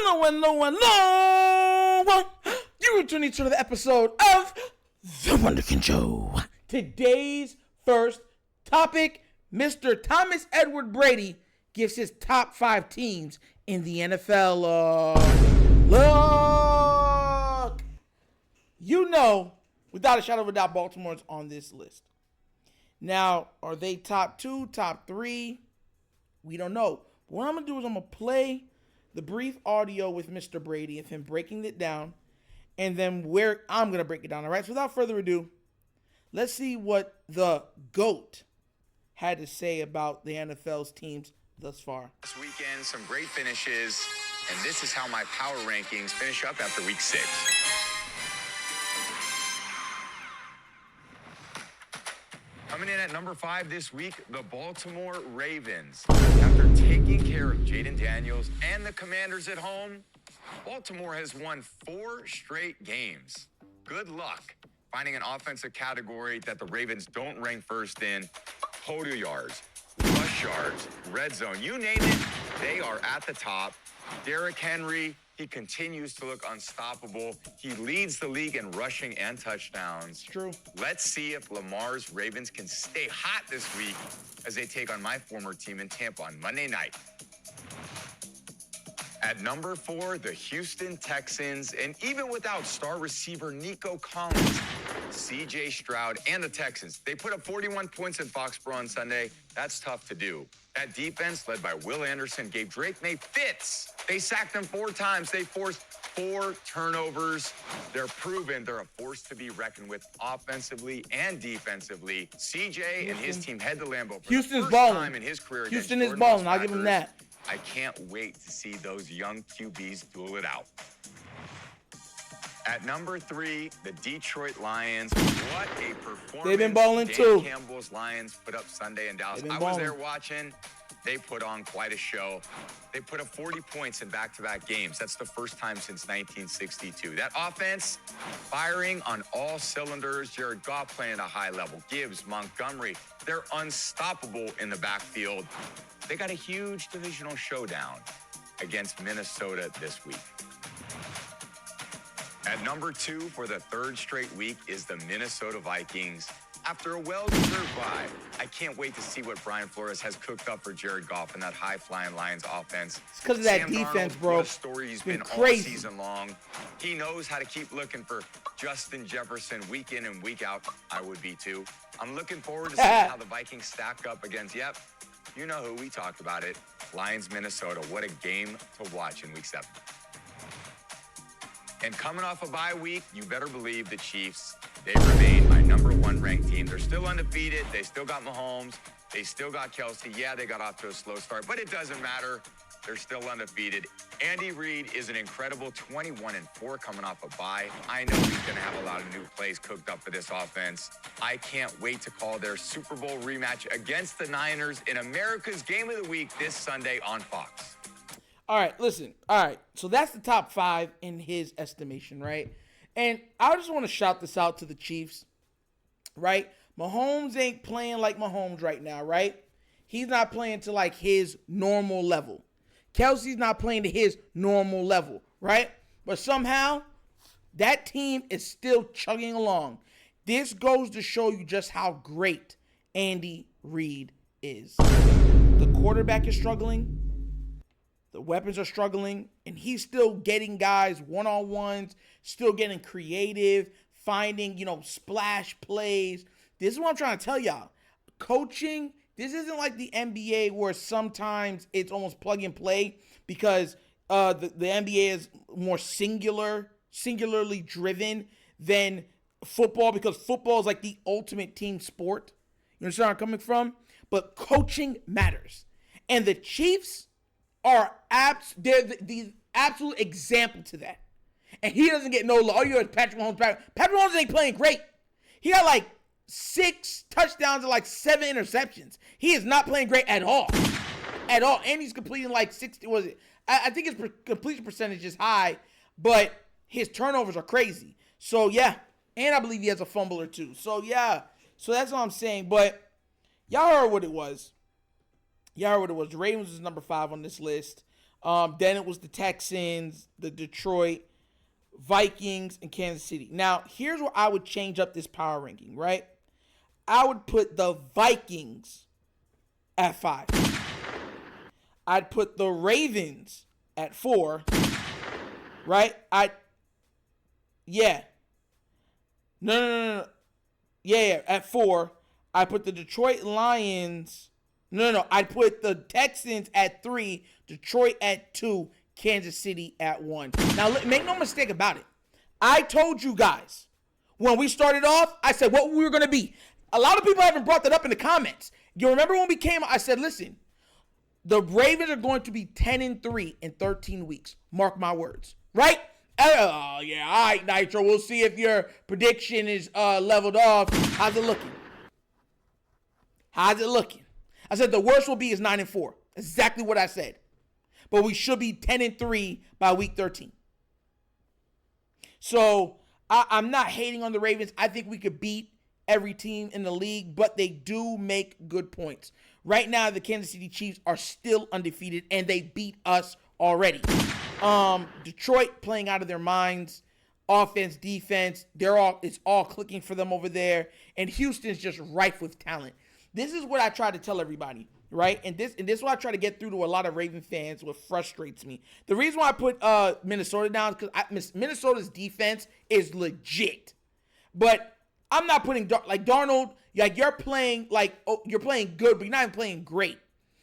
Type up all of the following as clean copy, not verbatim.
Hello. You're tuning to the episode of The Wunderkind Show. Today's first topic, Mr. Thomas Edward Brady gives his top 5 teams in the NFL. Look! You know, without a shadow of a doubt, Baltimore's on this list. Now, are they top 2, top 3? We don't know. But what I'm going to do is I'm going to play the brief audio with Mr. Brady of him breaking it down, and then where I'm going to break it down. All right, so without further ado, let's see what the GOAT had to say about the NFL's teams thus far. This weekend, some great finishes, and this is how my power rankings finish up after week 6. Coming in at number 5 this week, the Baltimore Ravens. After taking care of Jaden Daniels and the Commanders at home, Baltimore has won 4 straight games. Good luck finding an offensive category that the Ravens don't rank first in. Total yards, rush yards, red zone, you name it, they are at the top. Derrick Henry, he continues to look unstoppable. He leads the league in rushing and touchdowns. True. Let's see if Lamar's Ravens can stay hot this week as they take on my former team in Tampa on Monday night. At number 4, the Houston Texans, and even without star receiver Nico Collins, C.J. Stroud, and the Texans, they put up 41 points in Foxborough on Sunday. That's tough to do. That defense, led by Will Anderson, gave Drake May fits. They sacked him 4 times. They forced 4 turnovers. They're proven they're a force to be reckoned with offensively and defensively. C.J. and his team head to Lambeau for Houston's the first balling. time in his career. Houston is balling. I'll give him that. I can't wait to see those young QBs duel it out. At number 3, the Detroit Lions. What a performance. They've been balling Dan too. Campbell's Lions put up Sunday in Dallas. I was balling. there watching. They put on quite a show. They put up 40 points in back-to-back games. That's the first time since 1962. That offense firing on all cylinders. Jared Goff playing at a high level. Gibbs, Montgomery, they're unstoppable in the backfield. They got a huge divisional showdown against Minnesota this week. At number 2 for the 3rd straight week is the Minnesota Vikings. After a well-deserved bye, I can't wait to see what Brian Flores has cooked up for Jared Goff and that high-flying Lions offense. It's because of that Sam defense, Darnold, bro. What a story he's been all crazy. season long. He knows how to keep looking for Justin Jefferson week in and week out. I would be too. I'm looking forward to seeing how the Vikings stack up against, you know who, we talked about it, Lions, Minnesota. What a game to watch in week 7. And coming off a bye week, you better believe the Chiefs, they remain my number 1 ranked team. They're still undefeated. They still got Mahomes. They still got Kelsey. Yeah, they got off to a slow start, but it doesn't matter. They're still undefeated. Andy Reid is an incredible 21-4 coming off a bye. I know he's going to have a lot of new plays cooked up for this offense. I can't wait to call their Super Bowl rematch against the Niners in America's Game of the Week this Sunday on Fox. All right, listen. All right, so that's the top 5 in his estimation, right? And I just want to shout this out to the Chiefs, right? Mahomes ain't playing like Mahomes right now, right? He's not playing to like his normal level. Kelsey's not playing to his normal level, right? But somehow, that team is still chugging along. This goes to show you just how great Andy Reid is. The quarterback is struggling. The weapons are struggling, and he's still getting guys one-on-ones, still getting creative, finding, splash plays. This is what I'm trying to tell y'all. Coaching, this isn't like the NBA where sometimes it's almost plug and play because the NBA is more singularly driven than football because football is like the ultimate team sport. You understand where I'm coming from? But coaching matters. And the Chiefs are they're the absolute example to that. And he doesn't get no love. All you hear is Patrick Mahomes. Patrick Mahomes ain't playing great. He got like 6 touchdowns and like 7 interceptions. He is not playing great at all. At all. And he's completing like 60, was it? I think his completion percentage is high, but his turnovers are crazy. So, yeah. And I believe he has a fumble or 2. So, yeah. So, that's what I'm saying. But y'all heard what it was. The Ravens is number 5 on this list. Then it was the Texans, the Detroit, Vikings, and Kansas City. Now, here's where I would change up this power ranking, right? I would put the Vikings at 5. I'd put the Ravens at 4, right? No. Yeah, at 4. I put the Detroit Lions. No. I'd put the Texans at 3, Detroit at 2, Kansas City at 1. Now, make no mistake about it. I told you guys when we started off, I said what we were going to be. A lot of people haven't brought that up in the comments. You remember when we came, I said, listen, the Ravens are going to be 10-3 in 13 weeks. Mark my words, right? Oh, yeah, all right, Nitro. We'll see if your prediction is leveled off. How's it looking? I said the worst will be is 9-4. Exactly what I said. But we should be 10-3 by week 13. So I'm not hating on the Ravens. I think we could beat every team in the league, but they do make good points. Right now, the Kansas City Chiefs are still undefeated, and they beat us already. Detroit playing out of their minds. Offense, defense, it's all clicking for them over there. And Houston's just rife with talent. This is what I try to tell everybody, right? And this is what I try to get through to a lot of Raven fans, what frustrates me. The reason why I put Minnesota down is because Minnesota's defense is legit. But I'm not putting Darnold, you're playing good, but you're not even playing great.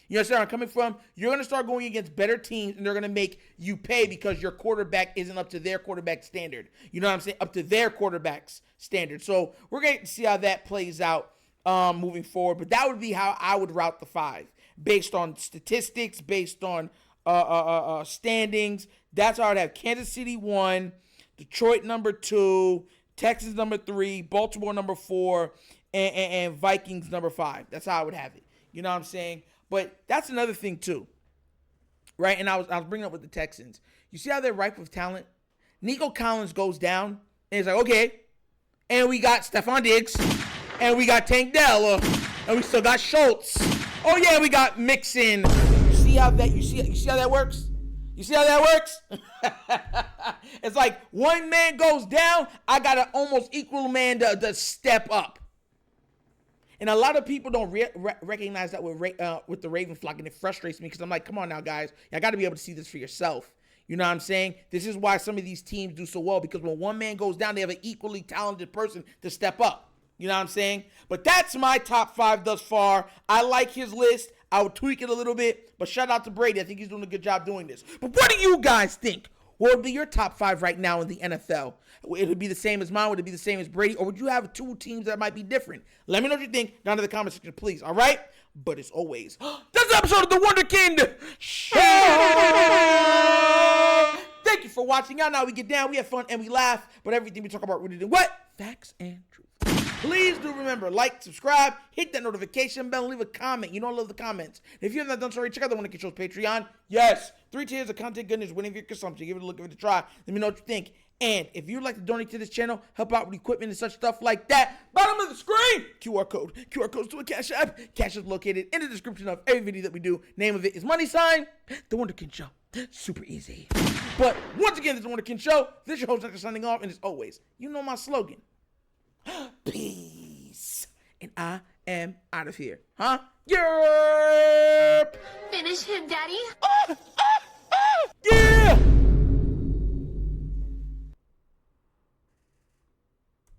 You understand where I'm coming from? You're going to start going against better teams, and they're going to make you pay because your quarterback isn't up to their quarterback standard. You know what I'm saying? Up to their quarterback's standard. So we're going to see how that plays out moving forward. But that would be how I would route the 5, based on statistics, based on standings. That's how I'd have Kansas City 1, Detroit number 2, Texas number 3, Baltimore number 4, and Vikings number 5. That's how I would have it. You know what I'm saying? But that's another thing too, right? And I was bringing up with the Texans. You see how they're ripe with talent? Nico Collins goes down, and it's like, okay. And we got Stephon Diggs, and we got Tank Dell, and we still got Schultz. Oh yeah, we got Mixon. You see how that works? You see how that works? It's like one man goes down, I got an almost equal man to step up. And a lot of people don't recognize that with the Raven flock, and it frustrates me because I'm like, come on now, guys. I got to be able to see this for yourself. You know what I'm saying? This is why some of these teams do so well, because when one man goes down, they have an equally talented person to step up. You know what I'm saying? But that's my top 5 thus far. I like his list. I would tweak it a little bit, but shout out to Brady. I think he's doing a good job doing this. But what do you guys think? What would be your top 5 right now in the NFL? It would be the same as mine? Would it be the same as Brady? Or would you have 2 teams that might be different? Let me know what you think down in the comment section, please. All right? But as always, that's an episode of The Wunderkind Show. Thank you for watching. Y'all know how we get down. We have fun and we laugh. But everything we talk about, we're doing what? Facts and truth. Please do remember, like, subscribe, hit that notification bell, and leave a comment. You know I love the comments. And if you have not done so already, check out the TheWunderkindShow's Patreon. Yes, 3 tiers of content goodness waiting for your consumption. Give it a look, give it a try. Let me know what you think. And if you'd like to donate to this channel, help out with equipment and such stuff like that, bottom of the screen, QR code. QR code's to a Cash App. Cash is located in the description of every video that we do. Name of it is $, The Wunderkind Show. Super easy. But once again, this is The Wunderkind Show. This is your host, Dr. Signing off. And as always, you know my slogan. Peace. And I am out of here. Huh? Yerp! Finish him, Daddy.